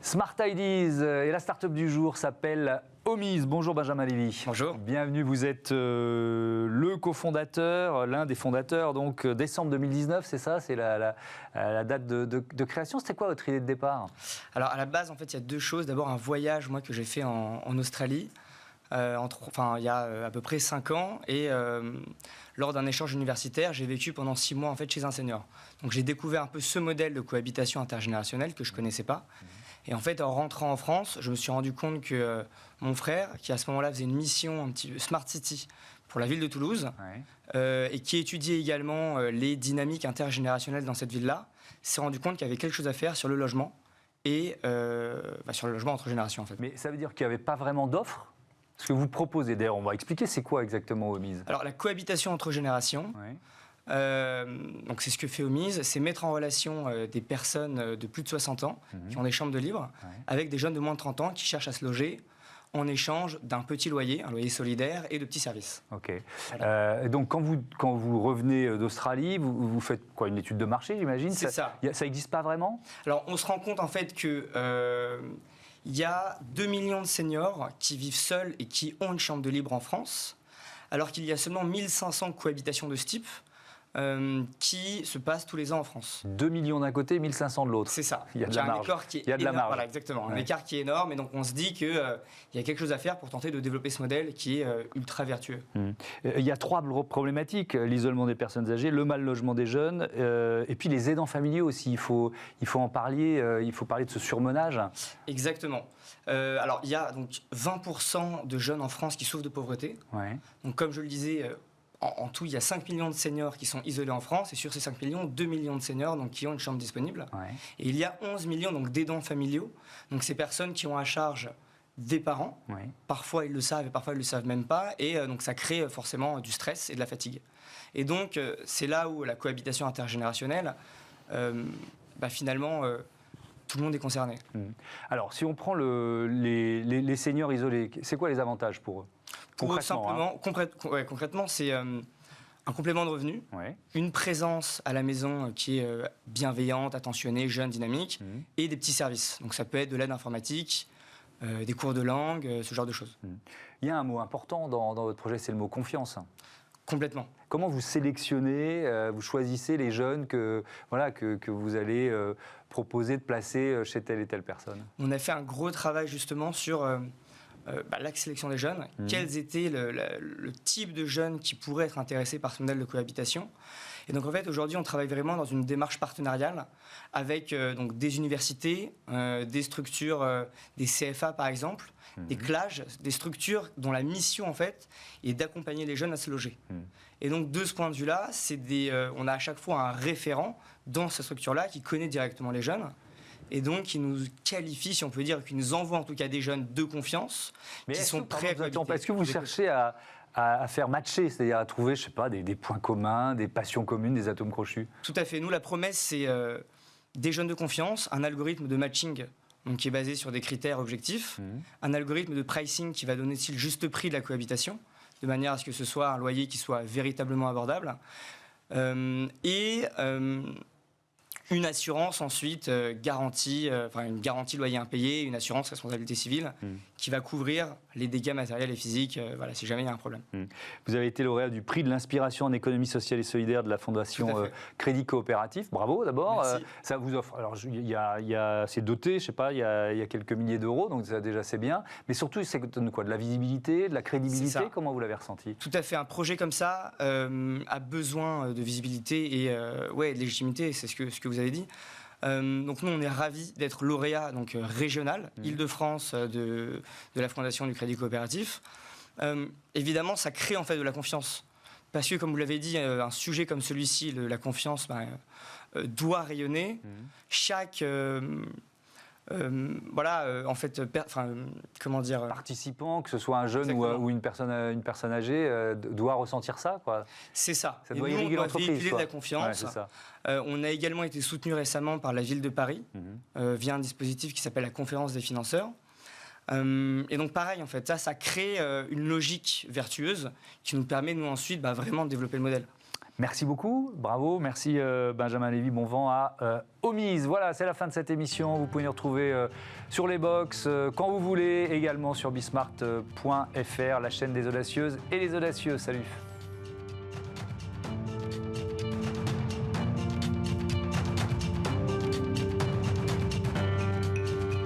Smart Ideas et la start-up du jour s'appelle Omise. Bonjour Benjamin Lévy. Bonjour. Bienvenue, vous êtes le cofondateur, l'un des fondateurs, donc décembre 2019, c'est ça? C'est la date de création. C'était quoi votre idée de départ? Alors à la base, en fait, il y a deux choses. D'abord, un voyage que j'ai fait en Australie. Il y a à peu près 5 ans, et lors d'un échange universitaire, j'ai vécu pendant 6 mois en fait, chez un senior. Donc j'ai découvert un peu ce modèle de cohabitation intergénérationnelle que je ne connaissais pas. Et en fait, en rentrant en France, je me suis rendu compte que mon frère, qui à ce moment-là faisait une mission un petit Smart City pour la ville de Toulouse, et qui étudiait également les dynamiques intergénérationnelles dans cette ville-là, s'est rendu compte qu'il y avait quelque chose à faire sur le logement, et sur le logement entre générations en fait. Mais ça veut dire qu'il n'y avait pas vraiment d'offres? Ce que vous proposez, d'ailleurs, on va expliquer, c'est quoi exactement Omise? Alors, la cohabitation entre générations, donc c'est ce que fait Omise, c'est mettre en relation des personnes de plus de 60 ans qui ont des chambres de libre avec des jeunes de moins de 30 ans qui cherchent à se loger en échange d'un petit loyer, un loyer solidaire et de petits services. Ok. Donc quand vous revenez d'Australie, vous faites quoi, une étude de marché, j'imagine? C'est ça. Ça n'existe pas vraiment? Alors, on se rend compte en fait que il y a 2 millions de seniors qui vivent seuls et qui ont une chambre de libre en France, alors qu'il y a seulement 1500 cohabitations de ce type qui se passent tous les ans en France. 2 millions d'un côté, 1500 de l'autre. C'est ça. Il y a de la marge. Il y a de la marge. Voilà, exactement. Un écart qui est énorme, et donc on se dit qu'il y a quelque chose à faire pour tenter de développer ce modèle qui est ultra vertueux. Il y a 3 problématiques: l'isolement des personnes âgées, le mal logement des jeunes, et puis les aidants familiaux aussi. Il faut en parler, il faut parler de ce surmenage. Exactement. Alors, il y a donc 20% de jeunes en France qui souffrent de pauvreté. Donc, comme je le disais, en tout, il y a 5 millions de seniors qui sont isolés en France, et sur ces 5 millions, 2 millions de seniors donc, qui ont une chambre disponible. Et il y a 11 millions donc, d'aidants familiaux, donc ces personnes qui ont à charge des parents. Parfois, ils le savent, et parfois, ils ne le savent même pas, et donc ça crée forcément du stress et de la fatigue. Et donc, c'est là où la cohabitation intergénérationnelle, finalement, tout le monde est concerné. Alors, si on prend les seniors isolés, c'est quoi les avantages pour eux? Pour eux, simplement, concrètement, c'est un complément de revenu, une présence à la maison qui est bienveillante, attentionnée, jeune, dynamique, et des petits services. Donc ça peut être de l'aide informatique, des cours de langue, ce genre de choses. Il y a un mot important dans votre projet, c'est le mot confiance. Complètement. Comment vous sélectionnez, vous choisissez les jeunes que vous allez proposer de placer chez telle et telle personne? On a fait un gros travail justement sur la sélection des jeunes. Quels étaient le type de jeunes qui pourraient être intéressés par ce modèle de cohabitation? Et donc en fait aujourd'hui on travaille vraiment dans une démarche partenariale avec donc des universités, des structures, des CFA par exemple, des CLAGE, des structures dont la mission en fait est d'accompagner les jeunes à se loger. Et donc de ce point de vue-là, on a à chaque fois un référent dans cette structure-là qui connaît directement les jeunes. Et donc, qui nous qualifie, si on peut dire, qui nous envoie en tout cas des jeunes de confiance, qui sont prêts à cohabiter. Est-ce que vous cherchez à faire matcher, c'est-à-dire à trouver, je sais pas, des points communs, des passions communes, des atomes crochus? Tout à fait. Nous, la promesse, c'est des jeunes de confiance, un algorithme de matching donc, qui est basé sur des critères objectifs, un algorithme de pricing qui va donner aussi le juste prix de la cohabitation, de manière à ce que ce soit un loyer qui soit véritablement abordable, une assurance ensuite une garantie loyer impayé, une assurance responsabilité civile qui va couvrir les dégâts matériels et physiques si jamais il y a un problème. Vous avez été lauréat du prix de l'inspiration en économie sociale et solidaire de la Fondation Crédit Coopératif. Bravo d'abord. Ça vous offre, alors c'est doté, je sais pas, il y a quelques milliers d'euros, donc ça déjà c'est bien. Mais surtout, ça donne quoi? De la visibilité, de la crédibilité? Comment vous l'avez ressenti? Tout à fait. Un projet comme ça a besoin de visibilité et de légitimité, c'est ce que vous avez dit. Donc nous, on est ravis d'être lauréat régional, Île-de-France, de la Fondation du Crédit Coopératif. Évidemment, ça crée en fait de la confiance. Parce que, comme vous l'avez dit, un sujet comme celui-ci, la confiance, doit rayonner. Chaque... participant, que ce soit un jeune ou une personne âgée, doit ressentir ça, quoi. C'est ça. Ça doit irriguer l'entreprise. Véhiculer de la confiance. On a également été soutenu récemment par la ville de Paris via un dispositif qui s'appelle la Conférence des financeurs. Et donc pareil, en fait, ça crée une logique vertueuse qui nous permet, nous, ensuite, vraiment de développer le modèle. Merci beaucoup, bravo, merci Benjamin Lévy, bon vent à Omise. Voilà, c'est la fin de cette émission. Vous pouvez nous retrouver sur les box quand vous voulez, également sur bismart.fr, la chaîne des audacieuses et les audacieux. Salut.